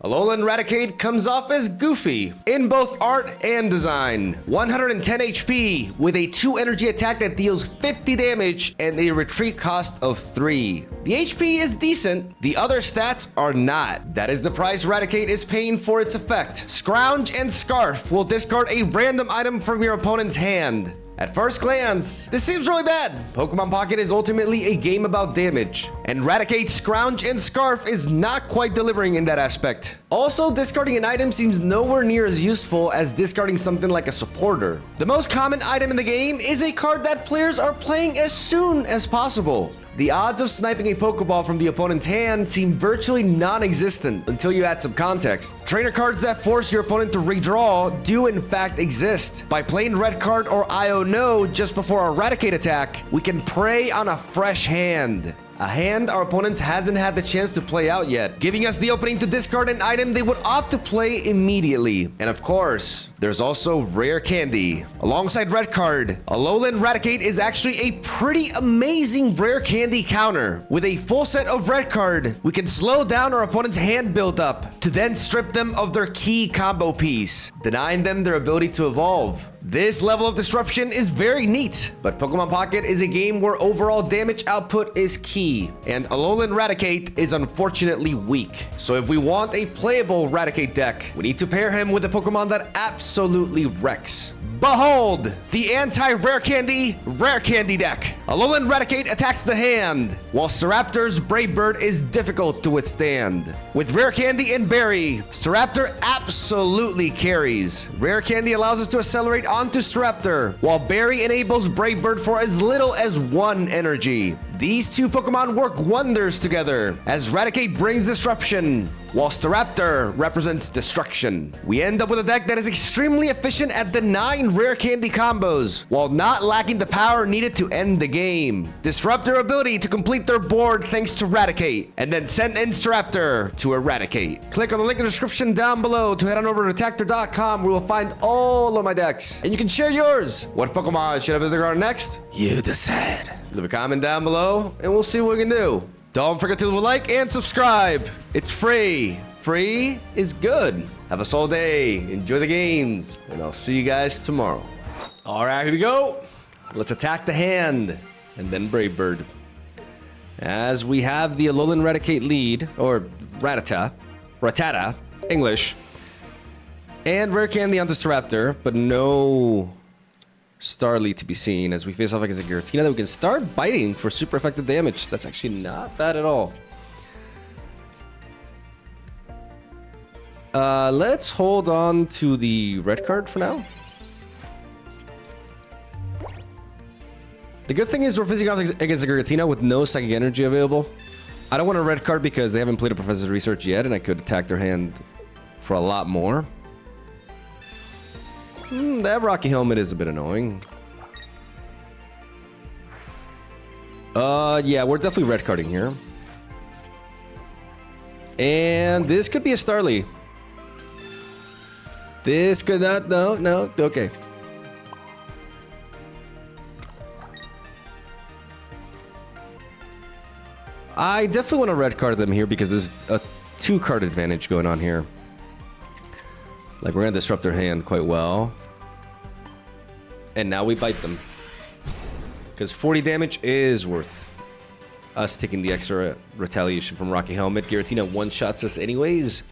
ALOLAN RATICATE comes off as goofy in both art and design. 110 HP with a 2 energy attack that deals 50 damage and a retreat cost of 3. The HP is decent, the other stats are not. That is the price RATICATE is paying for its effect. Scrounge and Scarf will discard a random item from your opponent's hand. At first glance, this seems really bad. Pokemon Pocket is ultimately a game about damage, and RATICATE, Scrounge, and Scarf is not quite delivering in that aspect. Also, discarding an item seems nowhere near as useful as discarding something like a supporter. The most common item in the game is a card that players are playing as soon as possible. The odds of sniping a Pokeball from the opponent's hand seem virtually non-existent until you add some context. Trainer cards that force your opponent to redraw do in fact exist. By playing red card or IO no just before a RATICATE attack, we can prey on a fresh hand. A hand our opponents hasn't had the chance to play out yet, giving us the opening to discard an item they would opt to play immediately. And of course, there's also rare candy. Alongside red card, ALOLAN RATICATE is actually a pretty amazing rare candy counter. With a full set of red card, we can slow down our opponent's hand build-up to then strip them of their key combo piece, denying them their ability to evolve. This level of disruption is very neat, but Pokemon Pocket is a game where overall damage output is key, and ALOLAN RATICATE is unfortunately weak. So if we want a playable RATICATE deck, we need to pair him with a Pokemon that absolutely wrecks. Behold, the anti-rare candy deck. ALOLAN RATICATE attacks the hand, while Staraptor's Brave Bird is difficult to withstand. With rare candy and berry, Staraptor absolutely carries. Rare candy allows us to accelerate onto Staraptor, while berry enables Brave Bird for as little as 1 energy. These two Pokemon work wonders together, as RATICATE brings disruption, while Staraptor represents destruction. We end up with a deck that is extremely efficient at denying rare candy combos, while not lacking the power needed to end the game. Disrupt their ability to complete their board thanks to RATICATE, and then send in Staraptor to eradicate. Click on the link in the description down below to head on over to Tactor.com, where you will find all of my decks, and you can share yours. What Pokemon should I be on next? You decide. Leave a comment down below, and we'll see what we can do. Don't forget to like and subscribe. It's free. Free is good. Have a solid day. Enjoy the games. And I'll see you guys tomorrow. All right, here we go. Let's attack the hand. And then Brave Bird. As we have the ALOLAN RATICATE lead, or Rattata, English. And rare candy onto Staraptor, but no Starly to be seen, as we face off against a Giratina that we can start biting for super effective damage. That's actually not bad at all. Let's hold on to the red card for now. The good thing is we're facing off against a Giratina with no psychic energy available. I don't want a red card because they haven't played a Professor's Research yet, and I could attack their hand for a lot more. That Rocky Helmet is a bit annoying. Yeah, we're definitely red carding here. And this could be a Starly. This could not, no, okay. I definitely want to red card them here because there's a 2-card advantage going on here. Like, we're gonna disrupt their hand quite well. And now we bite them. Because 40 damage is worth us taking the extra retaliation from Rocky Helmet. Giratina one-shots us anyways.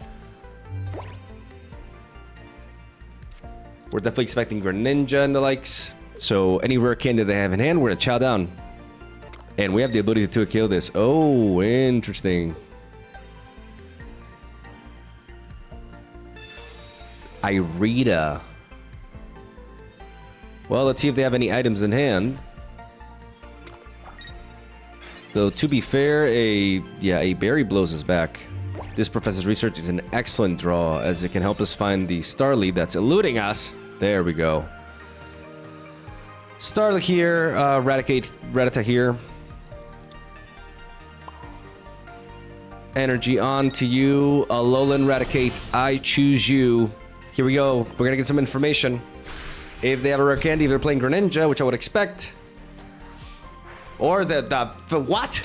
We're definitely expecting Greninja and the likes. So any rare candy they have in hand, we're gonna chow down. And we have the ability to kill this. Oh, interesting. Irida. Well, let's see if they have any items in hand. Though, to be fair, a berry blows us back. This Professor's Research is an excellent draw, as it can help us find the Starly that's eluding us. There we go. Starly here, Rattata here. Energy on to you, ALOLAN RATICATE. I choose you. Here we go. We're gonna get some information. If they have a rare candy, if they're playing Greninja, which I would expect. Or the what?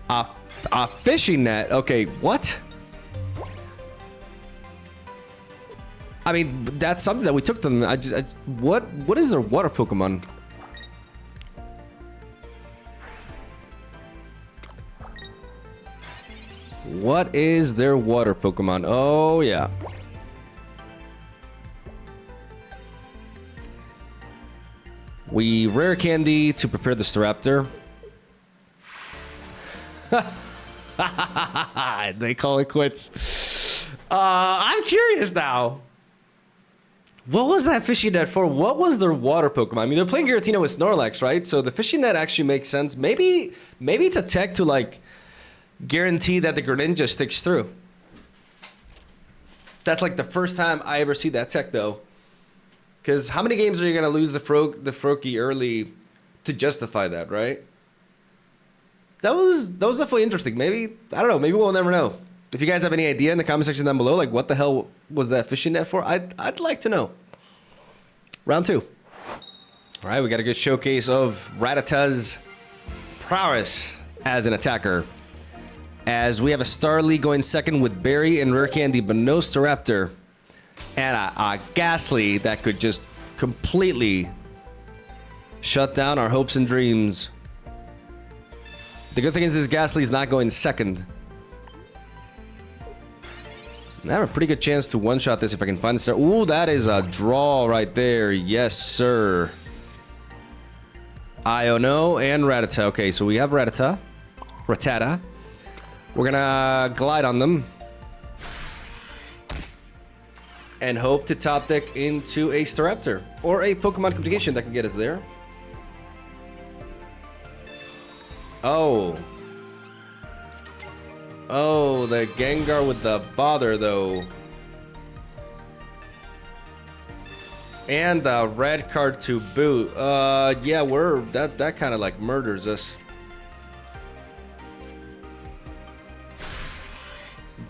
A fishing net. Okay, what? I mean, that's something that we took them. What is their water Pokemon? What is their water Pokemon? Oh, yeah. We rare candy to prepare the Staraptor. They call it quits. I'm curious now. What was that fishing net for? What was their water Pokemon? I mean, they're playing Giratina with Snorlax, right? So the fishing net actually makes sense. Maybe it's a tech to like guarantee that the Greninja sticks through. That's like the first time I ever see that tech, though. Because how many games are you gonna lose the Froakie early to justify that, right? That was definitely interesting. Maybe, I don't know, maybe we'll never know. If you guys have any idea in the comment section down below, like what the hell was that fishing net for? I'd like to know. Round 2. All right, we got a good showcase of Rattata's prowess as an attacker. As we have a Starly going second with Berry and Rare Candy, but no Staraptor. And a Ghastly that could just completely shut down our hopes and dreams. The good thing is this Ghastly is not going second. I have a pretty good chance to one-shot this if I can find the star. Ooh, that is a draw right there. Yes, sir. Iono and Rattata. Okay, so we have Rattata. We're gonna glide on them. And hope to top deck into a Staraptor. Or a Pokemon Communication that can get us there. Oh. Oh, the Gengar with the bother, though. And the red card to boot. Yeah, that kind of like murders us.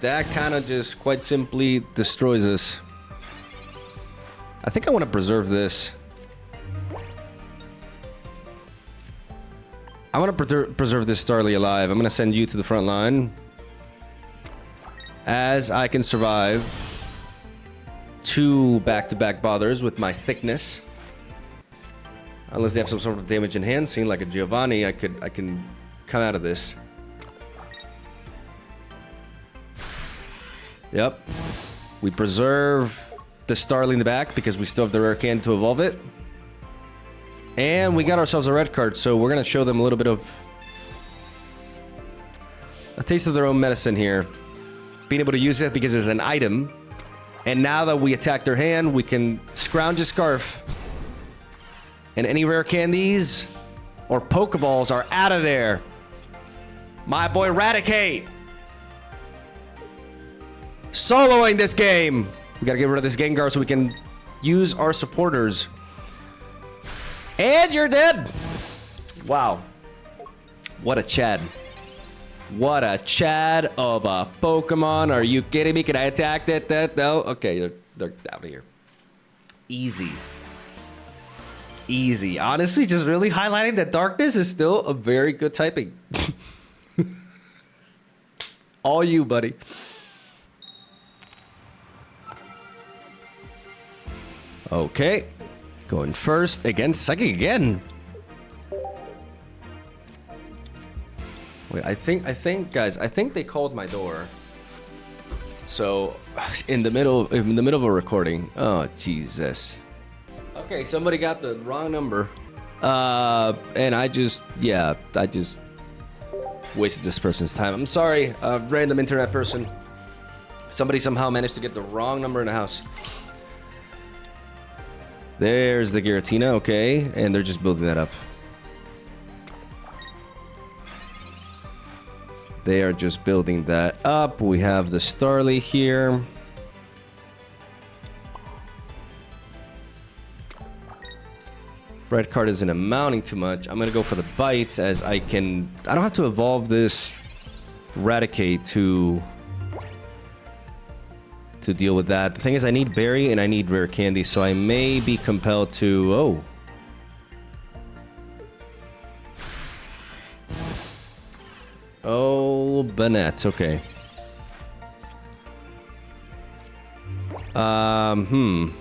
That kind of just quite simply destroys us. I think I want to preserve this. I want to preserve this Starly alive. I'm going to send you to the front line. As I can survive 2 back-to-back bothers with my thickness. Unless they have some sort of damage enhancing, like a Giovanni, I can come out of this. Yep. We preserve the Starly in the back because we still have the rare candy to evolve it. And we got ourselves a red card, so we're going to show them a little bit of a taste of their own medicine here. Being able to use it because it's an item. And now that we attack their hand, we can scrounge a Scarf. And any rare candies or Pokeballs are out of there. My boy Raticate. Soloing this game. We gotta get rid of this Gengar so we can use our supporters. And you're dead. Wow. What a Chad. What a Chad of a Pokemon. Are you kidding me? Can I attack that? No? Okay, they're out of here. Easy. Easy. Honestly, just really highlighting that Darkness is still a very good typing. All you, buddy. Okay. Going first against Psychic again. Wait, I think, guys, I think they called my door. So, in the middle of a recording. Oh, Jesus. Okay, somebody got the wrong number. And I just wasted this person's time. I'm sorry, random internet person. Somebody somehow managed to get the wrong number in the house. There's the Giratina, okay, and they're just building that up. They are just building that up. We have the Starly here. Red card isn't amounting too much. I'm gonna go for the bite as I don't have to evolve this Raticate to deal with that. The thing is, I need Berry and I need Rare Candy, so I may be compelled to... Oh. Oh, Banette. Okay. I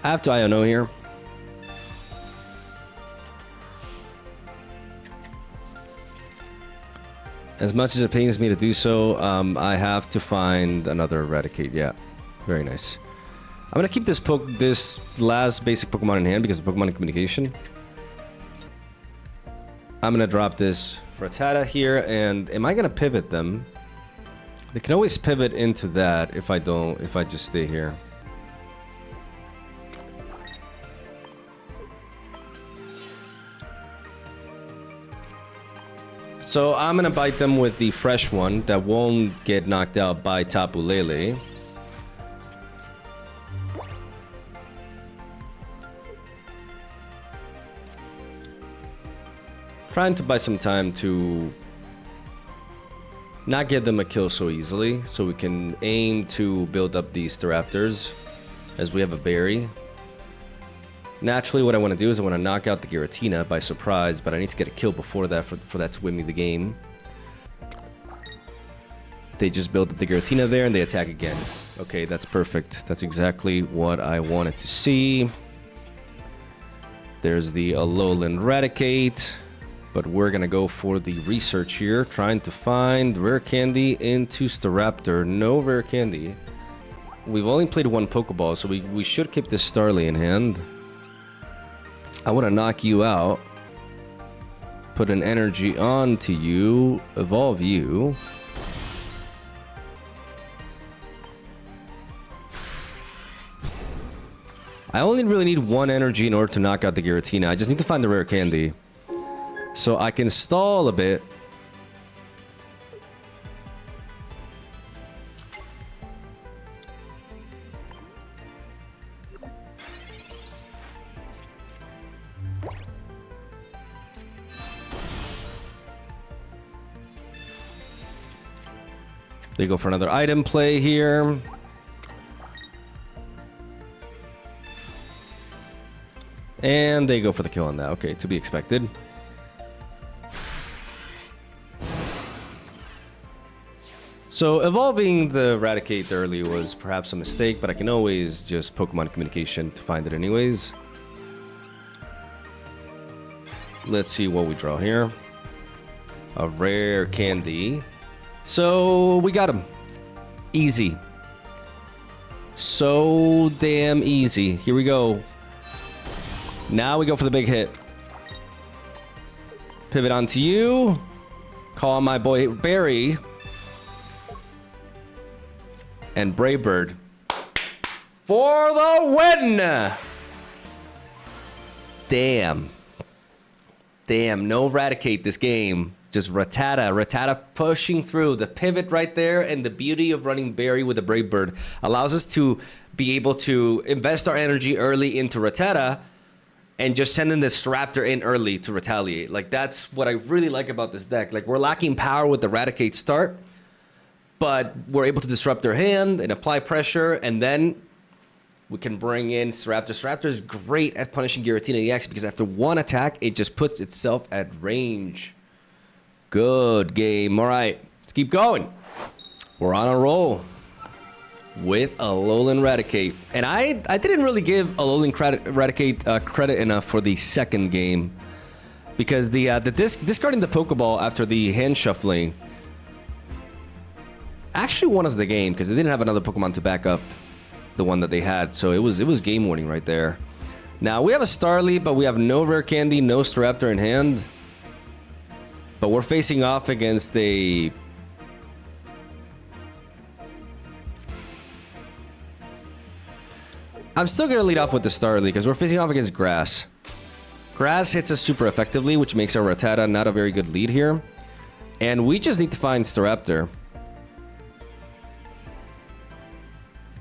have to INO here. As much as it pains me to do so, I have to find another Raticate. Yeah, very nice. I'm gonna keep this last basic Pokemon in hand because of Pokemon communication. I'm gonna drop this Rattata here, and am I gonna pivot them? They can always pivot into that if I just stay here. So I'm gonna bite them with the fresh one that won't get knocked out by Tapu Lele. Trying to buy some time to not give them a kill so easily, so we can aim to build up these Staraptors as we have a berry. Naturally, what I want to do is I want to knock out the Giratina by surprise, but I need to get a kill before that for that to win me the game. They just build up the Giratina there and they attack again. Okay, that's perfect. That's exactly what I wanted to see. There's the Alolan Raticate. But we're gonna go for the research here, trying to find rare candy into Staraptor. No rare candy. We've only played one Pokeball, so we should keep this Starly in hand. I want to knock you out. Put an energy onto you. Evolve you. I only really need one energy in order to knock out the Giratina. I just need to find the rare candy. So I can stall a bit. They go for another item play here. And they go for the kill on that. Okay, to be expected. So evolving the Raticate early was perhaps a mistake, but I can always just Pokemon communication to find it anyways. Let's see what we draw here. A rare candy. So we got him. Easy. So damn easy. Here we go. Now we go for the big hit. Pivot onto you. Call my boy Barry. And Brave Bird for the win! Damn. Damn, no Raticate this game. Just Rattata. Rattata pushing through. The pivot right there, and the beauty of running Barry with a Brave Bird allows us to be able to invest our energy early into Rattata and just send in this Staraptor in early to retaliate. Like, that's what I really like about this deck. Like, we're lacking power with the Raticate start, but we're able to disrupt their hand and apply pressure, and then we can bring in Staraptor. Staraptor is great at punishing Giratina EX because after one attack, it just puts itself at range. Good game. All right, let's keep going. We're on a roll with Alolan Raticate. And I didn't really give Alolan Raticate credit enough for the second game because the discarding the Pokeball after the hand shuffling actually won us the game because they didn't have another Pokemon to back up the one that they had. So it was game winning right there. Now we have a Starly, but we have no rare candy, no Staraptor in hand. But we're facing off against a... I'm still going to lead off with the Starly because we're facing off against Grass. Grass hits us super effectively, which makes our Rattata not a very good lead here. And we just need to find Staraptor.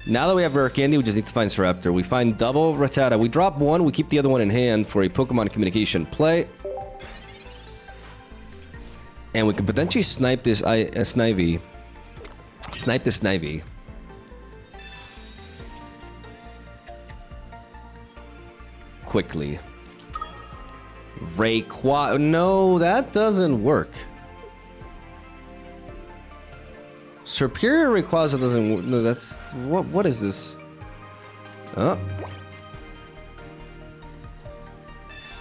Now that we have rare candy, we just need to find Staraptor. We find double Rattata. We drop one, we keep the other one in hand for a Pokemon communication play. And we can potentially snipe this Snivy. Snipe this Snivy. Quickly. Rayquaza. No, that doesn't work. Superior Rayquaza doesn't... No, that's... What is this? Oh.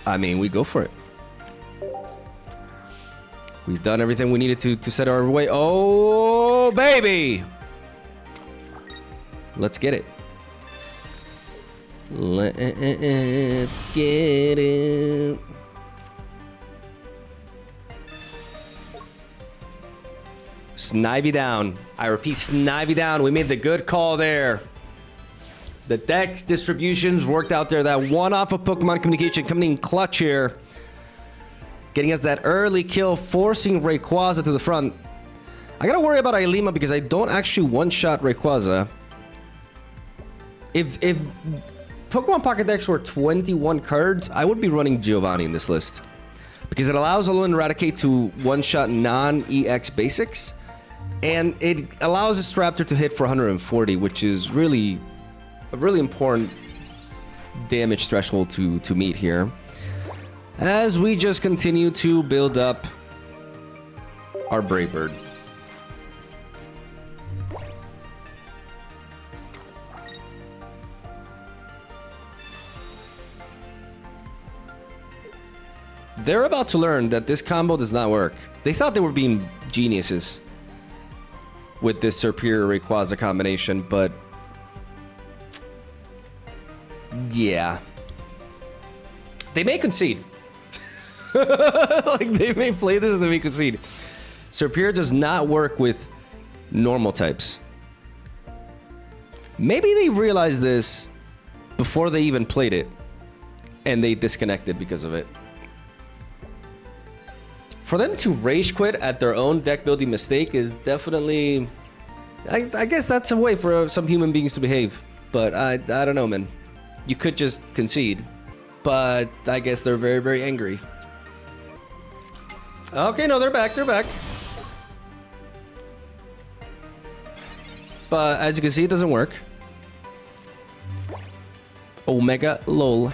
I mean, we go for it. We've done everything we needed to set our way. Oh, baby! Let's get it. Let's get it. Snivy down. I repeat, Snivy down. We made the good call there. The deck distributions worked out there. That one off of Pokemon communication coming in clutch here. Getting us that early kill, forcing Rayquaza to the front. I gotta worry about Ailima because I don't actually one-shot Rayquaza. If Pokemon Pocket decks were 21 cards, I would be running Giovanni in this list. Because it allows Alolan Raticate to one-shot non-EX basics. And it allows this Raptor to hit for 140, which is really a really important damage threshold to meet here. As we just continue to build up our Brave Bird. They're about to learn that this combo does not work. They thought they were being geniuses with this Superior Rayquaza combination, but yeah. They may concede. Like, they may play this and they may concede. Superior does not work with normal types. Maybe they realized this before they even played it, and they disconnected because of it. For them to rage quit at their own deck building mistake is definitely... I guess that's a way for some human beings to behave. But I don't know, man. You could just concede. But I guess they're very, very angry. Okay, no, they're back. They're back. But as you can see, it doesn't work. Omega lol.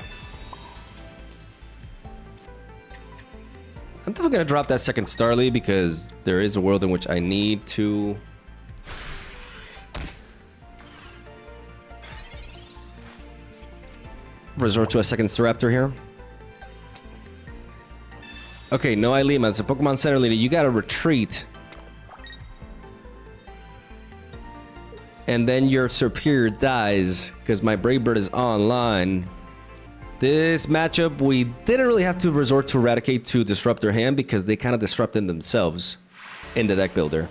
I'm definitely gonna drop that second Starly because there is a world in which I need to resort to a second Staraptor here. Okay, no Ailima. It's a Pokemon Center leader. You gotta retreat. And then your Superior dies because my Brave Bird is online. This matchup, we didn't really have to resort to Raticate to disrupt their hand because they kind of disrupted themselves in the deck builder.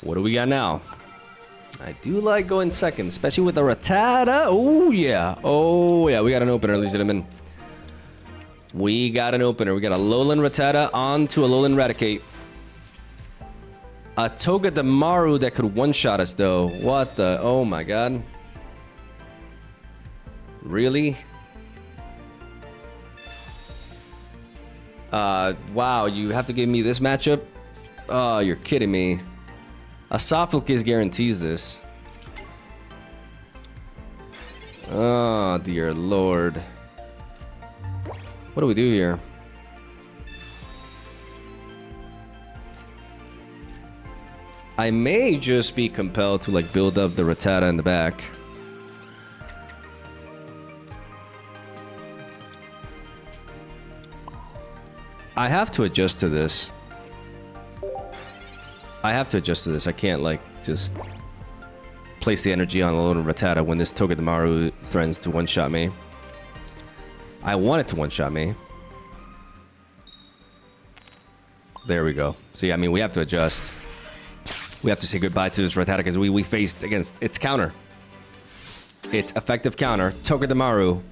What do we got now? I do like going second, especially with a Rattata. Oh, yeah. Oh, yeah. We got an opener, ladies and gentlemen. We got an opener. We got a Alolan Rattata onto a Alolan Raticate. A Togedemaru that could one-shot us, though. What the? Oh, my God. Really? Wow, you have to give me this matchup? Oh, you're kidding me. A Sophocles guarantees this. Oh, dear Lord. What do we do here? I may just be compelled to, like, build up the Rattata in the back. I have to adjust to this. I have to adjust to this. I can't, like, just place the energy on Alolan Rattata when this Togedemaru threatens to one-shot me. I want it to one-shot me. There we go. See, I mean, we have to adjust. We have to say goodbye to this Rattata because we faced against its counter. Its effective counter, Togedemaru.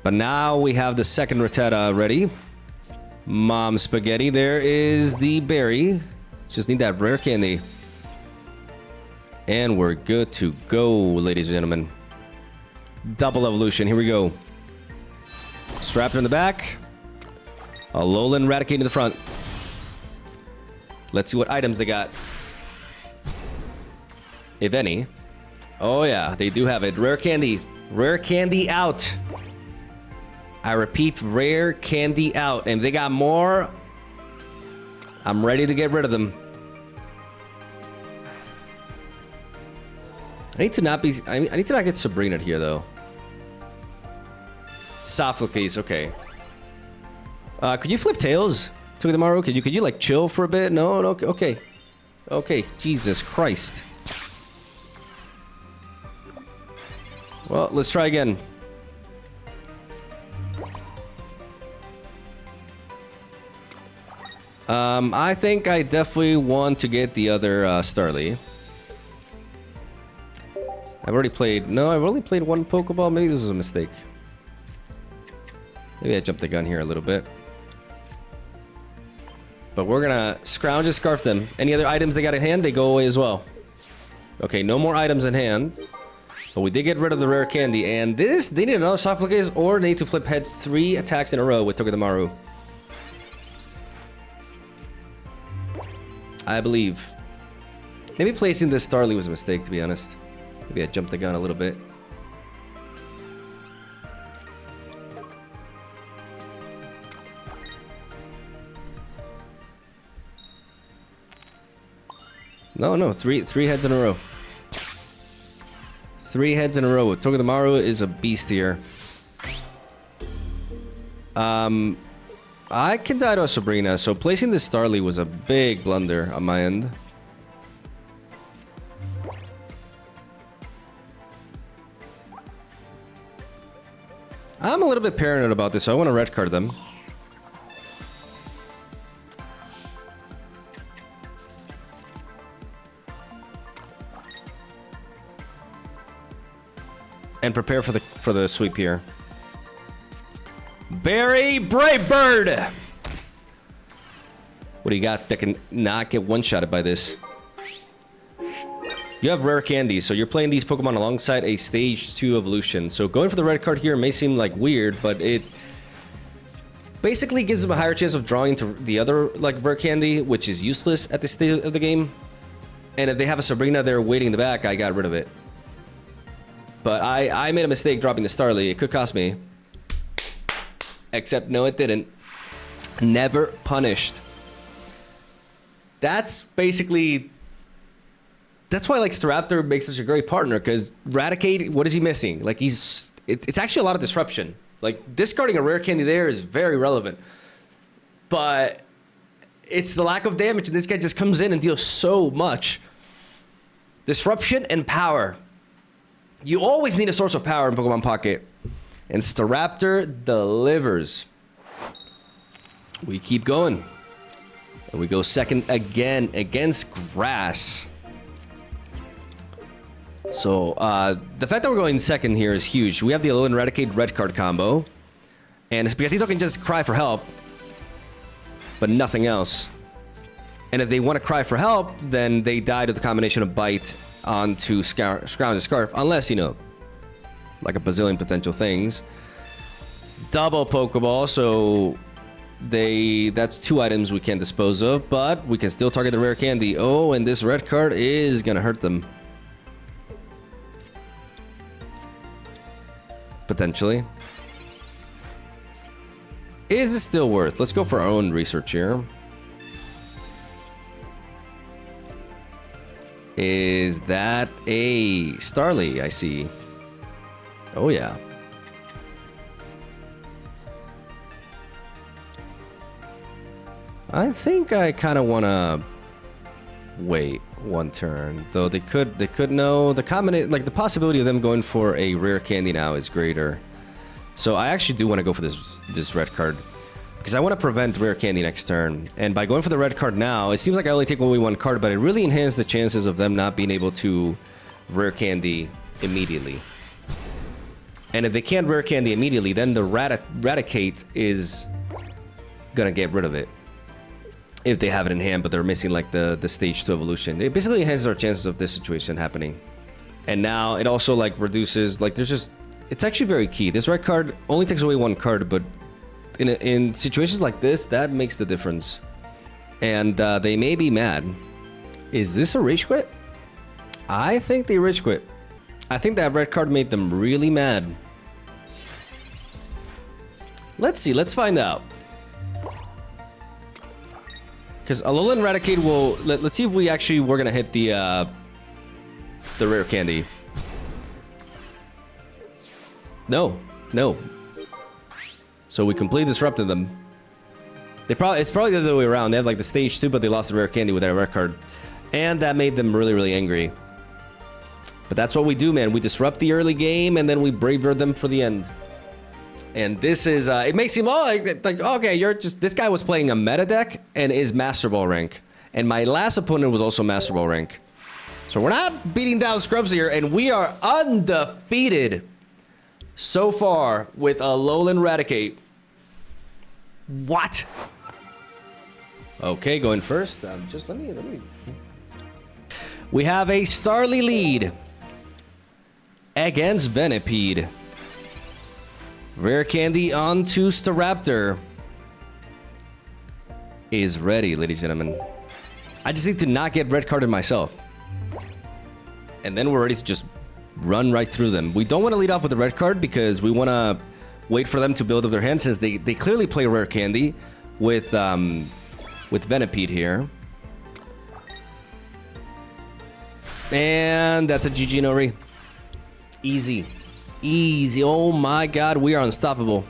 But now we have the second Rattata ready. Mom Spaghetti. There is the berry. Just need that rare candy. And we're good to go, ladies and gentlemen. Double evolution. Here we go. Strapper in the back. Alolan Raticate in the front. Let's see what items they got. If any. Oh, yeah. They do have it. Rare candy. Rare candy out. I repeat, rare candy out. And if they got more, I'm ready to get rid of them. I need to not be... I need to not get Sabrina here, though. Sophocles, okay. Could you flip tails? Togedemaru, could you like chill for a bit? No, no, okay. Okay, Jesus Christ. Well, let's try again. I think I definitely want to get the other Starly. I've already played... No, I've only played one Pokeball. Maybe this was a mistake. Maybe I jumped the gun here a little bit. But we're gonna scrounge and scarf them. Any other items they got in hand, they go away as well. Okay, no more items in hand. But we did get rid of the rare candy. And this, they need another Sophocles or they need to flip heads 3 attacks in a row with Togedemaru. I believe. Maybe placing this Starly was a mistake, to be honest. Maybe I jumped the gun a little bit. No, three heads in a row. 3 heads in a row. Togedemaru is a beast here. I can die to a Sabrina, so placing this Starly was a big blunder on my end. I'm a little bit paranoid about this, so I want to red card them. And prepare for the sweep here. Barry Brightbird! What do you got that can not get one-shotted by this? You have rare candies, so you're playing these Pokemon alongside a stage 2 evolution. So going for the red card here may seem like weird, but it basically gives them a higher chance of drawing to the other like rare candy, which is useless at this stage of the game. And if they have a Sabrina there waiting in the back, I got rid of it. But I made a mistake dropping the Starly. It could cost me. Except no, it didn't. Never punished. That's basically... That's why like Staraptor makes such a great partner, because Raticate, what is he missing? Like it's actually a lot of disruption. Like discarding a rare candy there is very relevant. But it's the lack of damage, and this guy just comes in and deals so much. Disruption and power. You always need a source of power in Pokemon Pocket. And Staraptor delivers. We keep going. And we go second again against Grass. So, the fact that we're going second here is huge. We have the Alolan Raticate red card combo. And Sprigatito can just cry for help. But nothing else. And if they want to cry for help, then they die to the combination of Bite onto Scrounge and Scarf. Unless, you know, like a bazillion potential things. Double Pokeball, so that's 2 items we can't dispose of, but we can still target the rare candy. Oh, and this red card is gonna hurt them. Potentially. Is it still worth? Let's go for our own research here. Is that a Starly? I see. Oh, yeah. I think I kind of want to wait one turn, though they could know the combination, like the possibility of them going for a rare candy now is greater. So I actually do want to go for this red card because I want to prevent rare candy next turn. And by going for the red card now, it seems like I only take only 1 card, but it really enhances the chances of them not being able to rare candy immediately. And if they can't rare candy immediately, then the Raticate is gonna get rid of it. If they have it in hand, but they're missing like the stage 2 evolution. It basically enhances our chances of this situation happening. And now it also like reduces, like there's just, it's actually very key. This red card only takes away 1 card, but in situations like this, that makes the difference. And they may be mad. Is this a rage quit? I think they rage quit. I think that red card made them really mad. Let's see, let's find out. Because Alolan Raticate will... Let's see if we're gonna hit the rare candy. No, no. So we completely disrupted them. It's probably the other way around. They had like the stage 2, but they lost the rare candy with that rare card. And that made them really, really angry. But that's what we do, man. We disrupt the early game, and then we braver them for the end. And this is, it may seem like, okay, this guy was playing a meta deck and is Master Ball rank. And my last opponent was also Master Ball rank. So we're not beating down scrubs here, and we are undefeated so far with ALOLAN RATICATE. What? Okay, going first. Just let me. We have a Starly lead against Venipede. Rare candy onto Staraptor is ready, ladies and gentlemen. I just need to not get red carded myself. And then we're ready to just run right through them. We don't want to lead off with a red card because we want to wait for them to build up their hands, since they clearly play rare candy with Venipede here. And that's a GG Nori. Easy. Easy. Oh my god, we are unstoppable.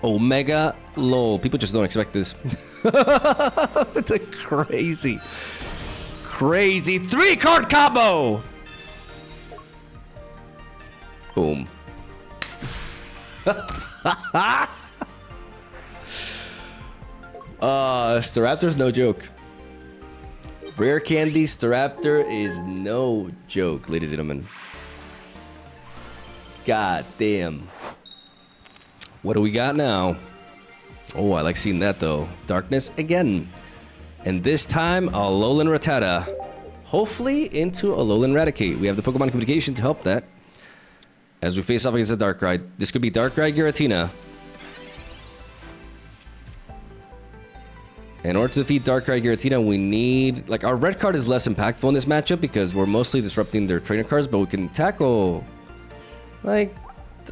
Omega lol. People just don't expect this. The crazy 3-card combo. Boom. Staraptor's no joke. Rare candy Staraptor is no joke, ladies and gentlemen. God damn. What do we got now? Oh, I like seeing that though. Darkness again. And this time, ALOLAN Rattata. Hopefully into ALOLAN RATICATE. We have the Pokemon communication to help that. As we face off against a Darkrai. This could be Darkrai Giratina. In order to defeat Darkrai Giratina, we need... Like, our red card is less impactful in this matchup because we're mostly disrupting their trainer cards, but we can tackle... Like,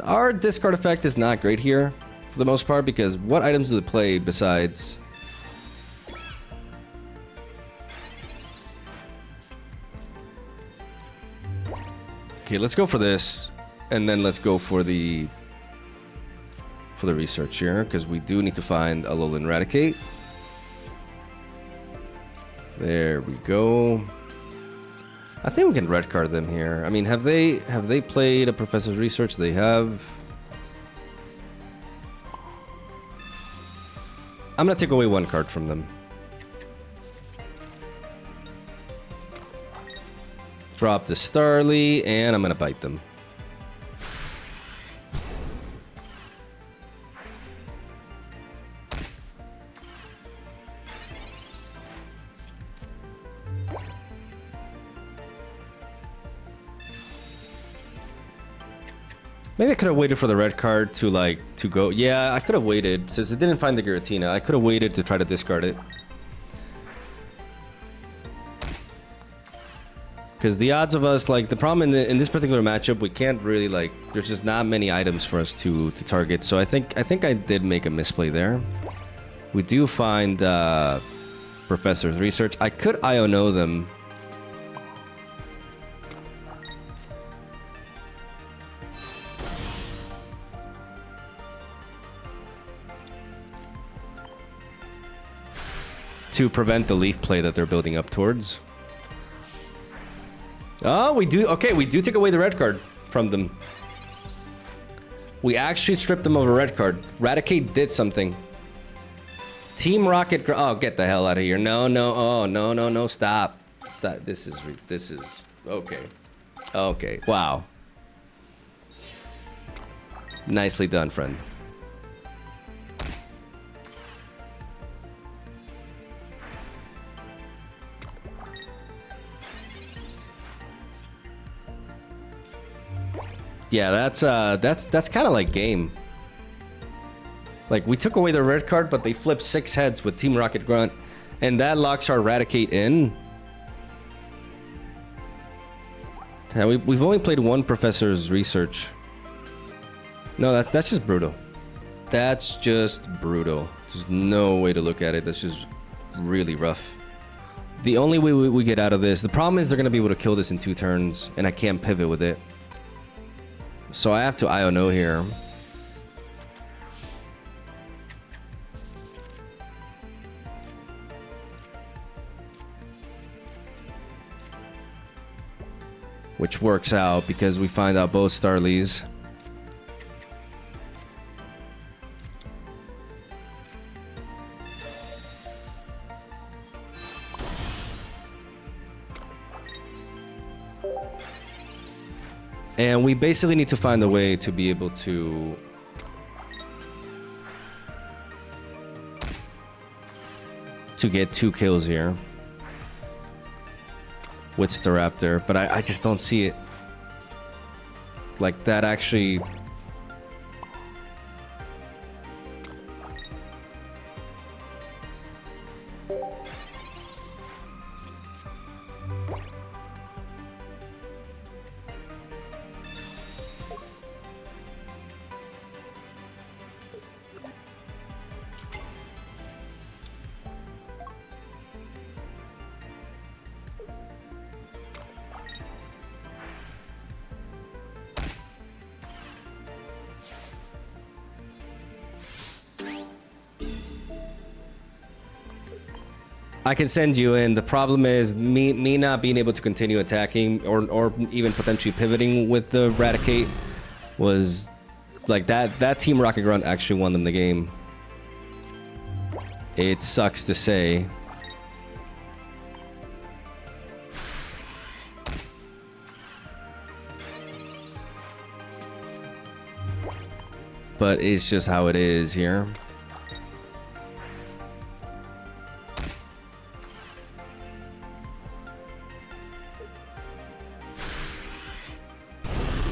our discard effect is not great here, for the most part, because what items do they play besides... Okay, let's go for this, and then let's go for the research here, because we do need to find ALOLAN RATICATE. There we go. I think we can red card them here. I mean, have they played a Professor's Research? They have. I'm gonna take away one card from them. Drop the Starly, and I'm gonna bite them. Maybe I could have waited for the red card to go. Yeah, I could have waited since it didn't find the Giratina. I could have waited to try to discard it. Because the odds of us, like, the problem in this particular matchup, we can't really, like, there's just not many items for us to target. So I think I did make a misplay there. We do find Professor's Research. I could Iono them. To prevent the leaf play that they're building up towards. Oh, we do. Okay, we do take away the red card from them. We actually stripped them of a red card. Raticate did something. Team Rocket. Oh, get the hell out of here. No, no. Oh, no, no, no. Stop. Stop. This is. Okay. Okay. Wow. Nicely done, friend. Yeah, that's kind of like game. Like, we took away the red card, but they flipped 6 heads with Team Rocket Grunt, and that locks our Raticate in. Yeah, we've only played one Professor's Research. No, that's just brutal. That's just brutal. There's no way to look at it. That's just really rough. The only way we get out of this, the problem is they're going to be able to kill this in 2 turns, and I can't pivot with it. So I have to IO here. Which works out because we find out both Starlies. And we basically need to find a way to be able to get 2 kills here with Staraptor, but I just don't see it like that actually. I can send you in. The problem is me not being able to continue attacking or even potentially pivoting with the Raticate was like that Team Rocket Grunt actually won them the game. It sucks to say. But it's just how it is here.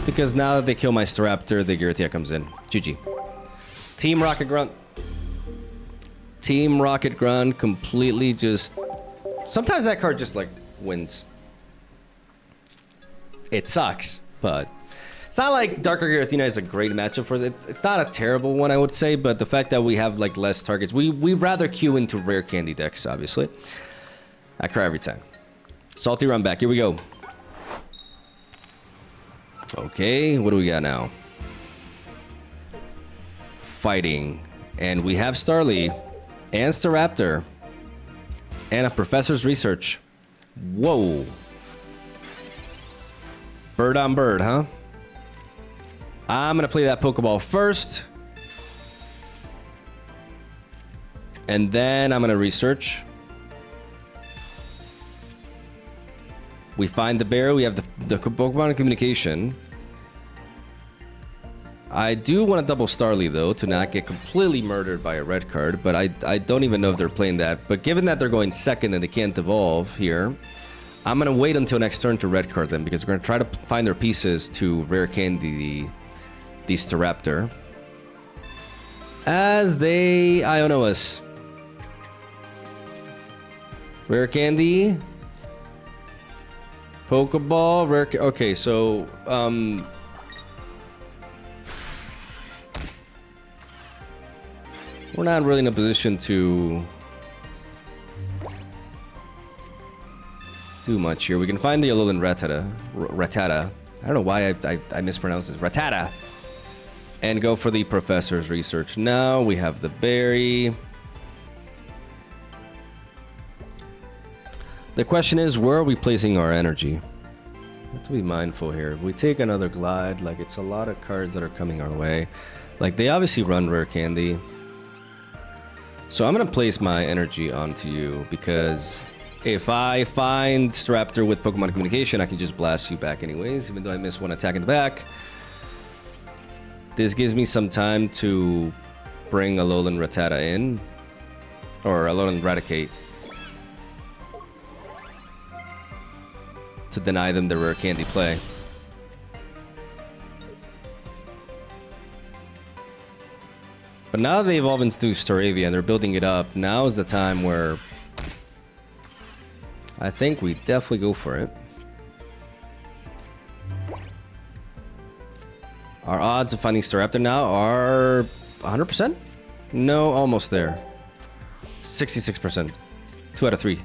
Because now that they kill my Staraptor, the Giratina comes in. GG. Team Rocket Grunt. Team Rocket Grunt completely just... Sometimes that card just, like, wins. It sucks, but... It's not like Darker Giratina is a great matchup for it. It's not a terrible one, I would say, but the fact that we have, like, less targets... We'd rather queue into rare candy decks, obviously. I cry every time. Salty run back. Here we go. Okay, what do we got now? Fighting. And we have Starly and Staraptor and a Professor's Research. Whoa. Bird on bird, huh? I'm gonna play that Pokeball first. And then I'm gonna research. We find the bear, we have the Pokemon communication. I do want to double Starly though, to not get completely murdered by a red card, but I don't even know if they're playing that. But given that they're going second and they can't evolve here, I'm going to wait until next turn to red card them, because we're going to try to find their pieces to rare candy the Staraptor. As they Iono us. Rare candy. Pokeball, rare... Okay, so... we're not really in a position to... do much here. We can find the ALOLAN Rattata. I don't know why I mispronounced this. Rattata! And go for the Professor's Research. Now we have the berry. The question is, where are we placing our energy? We have to be mindful here. If we take another Glide, like, it's a lot of cards that are coming our way. Like, they obviously run rare candy. So I'm going to place my energy onto you, because if I find Staraptor with Pokemon Communication, I can just blast you back anyways, even though I miss one attack in the back. This gives me some time to bring ALOLAN Rattata in, or ALOLAN Raticate, to deny them the rare candy play. But now they evolve into Staravia and they're building it up. Now is the time where I think we definitely go for it. Our odds of finding Staraptor now are 100%? No, almost there. 66%. 2 out of 3.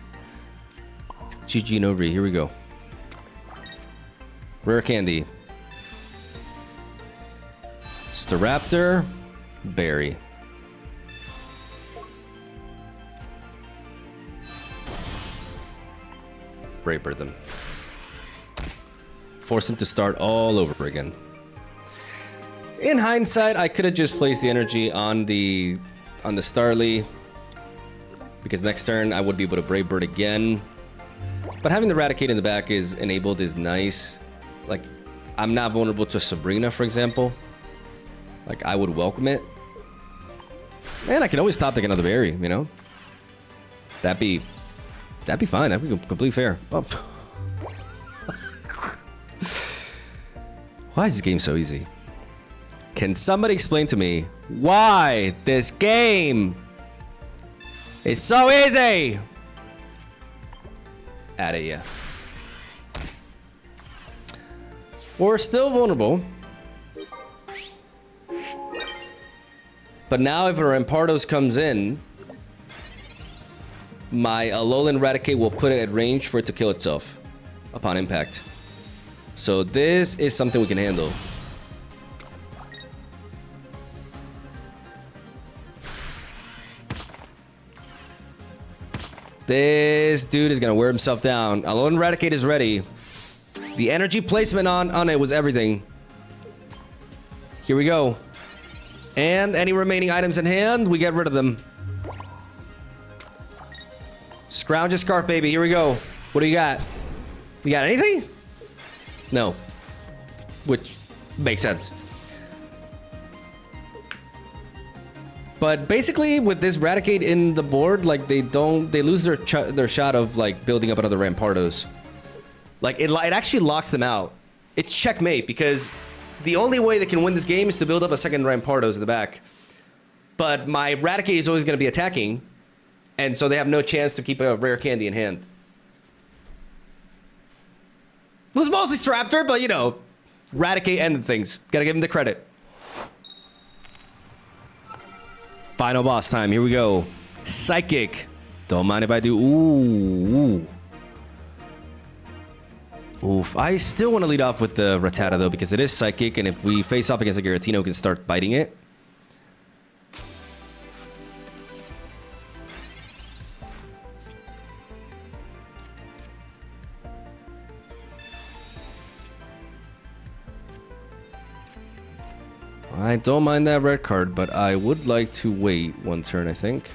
GG no re. Here we go. Rare candy. Staraptor, Berry. Brave Bird them. Force them to start all over again. In hindsight, I could have just placed the energy on the Starly, because next turn I would be able to Brave Bird again. But having the Raticate in the back is enabled is nice. Like, I'm not vulnerable to Sabrina, for example. Like, I would welcome it. And I can always top deck another Berry, you know? That'd be fine. That'd be completely fair. Oh. Why is this game so easy? Can somebody explain to me why this game is so easy? At it, yeah. We're still vulnerable. But now if a Rampardos comes in, my ALOLAN Raticate will put it at range for it to kill itself upon impact. So this is something we can handle. This dude is gonna wear himself down. ALOLAN Raticate is ready. The energy placement on it was everything. Here we go. And any remaining items in hand, we get rid of them. Scrounge a Scarf, baby. Here we go. What do you got? You got anything? No. Which makes sense. But basically, with this Raticate in the board, like they lose their shot of like building up another Rampardos. Like it actually locks them out. It's checkmate because the only way they can win this game is to build up a second Rampardos in the back. But my Raticate is always going to be attacking, and so they have no chance to keep a rare candy in hand. It was mostly Staraptor, but you know, Raticate ended things. Gotta give him the credit. Final boss time. Here we go. Psychic. Don't mind if I do. Ooh. Oof. I still want to lead off with the Rattata though, because it is Psychic, and if we face off against the Giratina, we can start biting it. I don't mind that red card, but I would like to wait one turn, I think.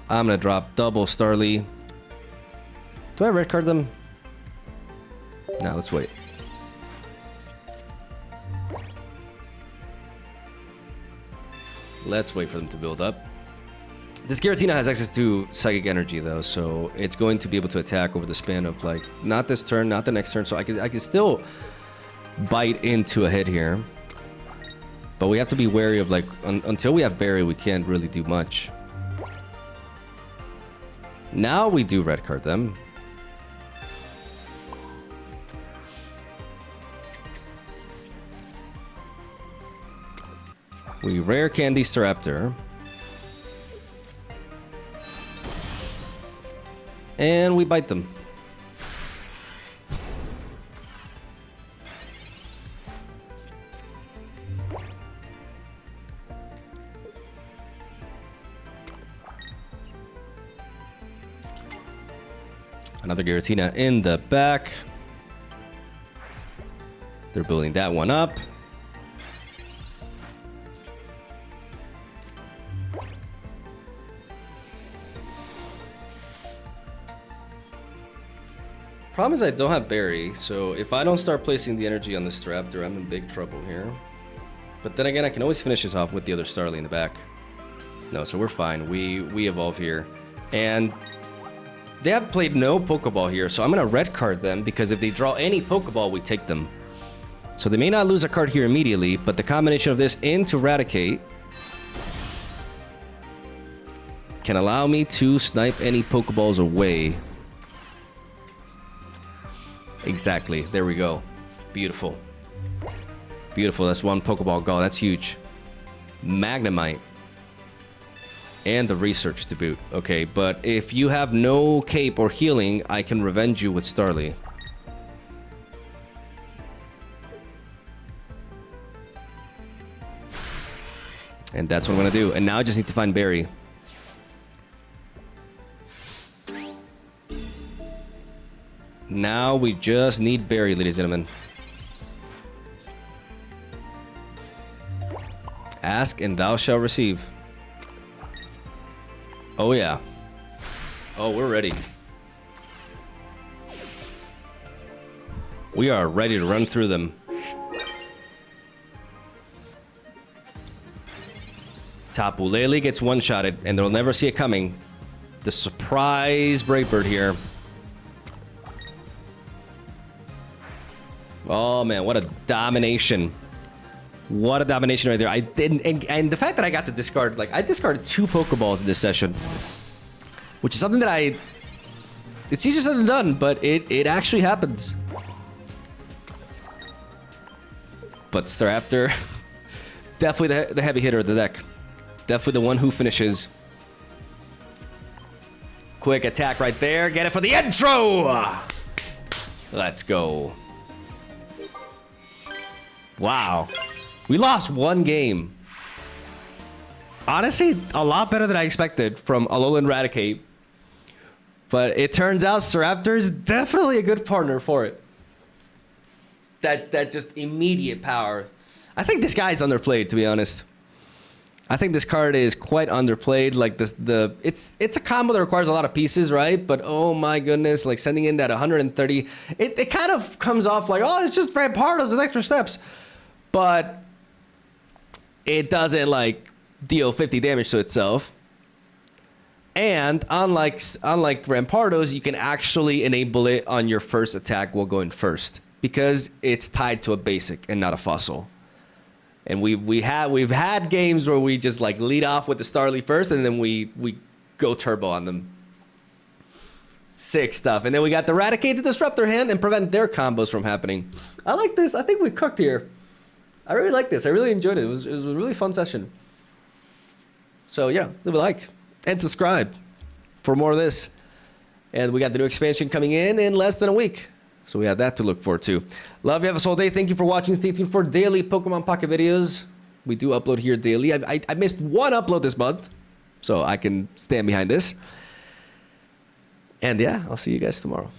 I'm gonna drop double Starly. Do I red card them? No, let's wait. Let's wait for them to build up. This Giratina has access to Psychic Energy though, so it's going to be able to attack over the span of like, not this turn, not the next turn, so I can still bite into a hit here. But we have to be wary of like, until we have Berry, we can't really do much. Now we do red card them. We rare candy Staraptor. And we bite them. Another Giratina in the back. They're building that one up. Problem is I don't have Berry, so if I don't start placing the energy on this Staraptor, I'm in big trouble here. But then again, I can always finish this off with the other Starly in the back. No, so we're fine. We evolve here. And they have played no Pokeball here, so I'm going to red card them, because if they draw any Pokeball, we take them. So they may not lose a card here immediately, but the combination of this into Raticate can allow me to snipe any Pokeballs away. Exactly. There we go. Beautiful. Beautiful. That's one Pokeball gone. That's huge. Magnemite. And the research to boot. Okay, but if you have no cape or healing, I can revenge you with Starly. And that's what I'm gonna do. And now I just need to find Barry. Now we just need Barry, ladies and gentlemen. Ask and thou shalt receive. Oh yeah. Oh, we're ready. We are ready to run through them. Tapu Lele gets one-shotted, and they'll never see it coming. The surprise Brightbird here. Oh man, what a domination. What a domination right there. I didn't, and the fact that I got to discard, like, I discarded 2 Pokeballs in this session, which is something that it's easier said than done, but it actually happens. But Staraptor, definitely the heavy hitter of the deck. Definitely the one who finishes. Quick attack right there. Get it for the intro. Let's go. Wow. We lost 1 game. Honestly, a lot better than I expected from ALOLAN RATICATE. But it turns out Staraptor is definitely a good partner for it. That just immediate power. I think this guy is underplayed, to be honest. I think this card is quite underplayed. Like it's a combo that requires a lot of pieces, right? But oh my goodness, like sending in that 130, it kind of comes off like, oh, it's just Rampardos with extra steps. But it doesn't like deal 50 damage to itself. And unlike Rampardos, you can actually enable it on your first attack while going first, because it's tied to a basic and not a fossil. And we've had games where we just like lead off with the Starly first, and then we go turbo on them. Sick stuff. And then we got the Raticate to disrupt their hand and prevent their combos from happening. I like this. I think we cooked here. I really like this. I really enjoyed it. It was a really fun session. So yeah, leave a like and subscribe for more of this. And we got the new expansion coming in less than a week. So we have that to look forward to. Love you. Have a whole day. Thank you for watching. Stay tuned for daily Pokemon Pocket videos. We do upload here daily. I missed 1 upload this month, so I can stand behind this. And yeah, I'll see you guys tomorrow.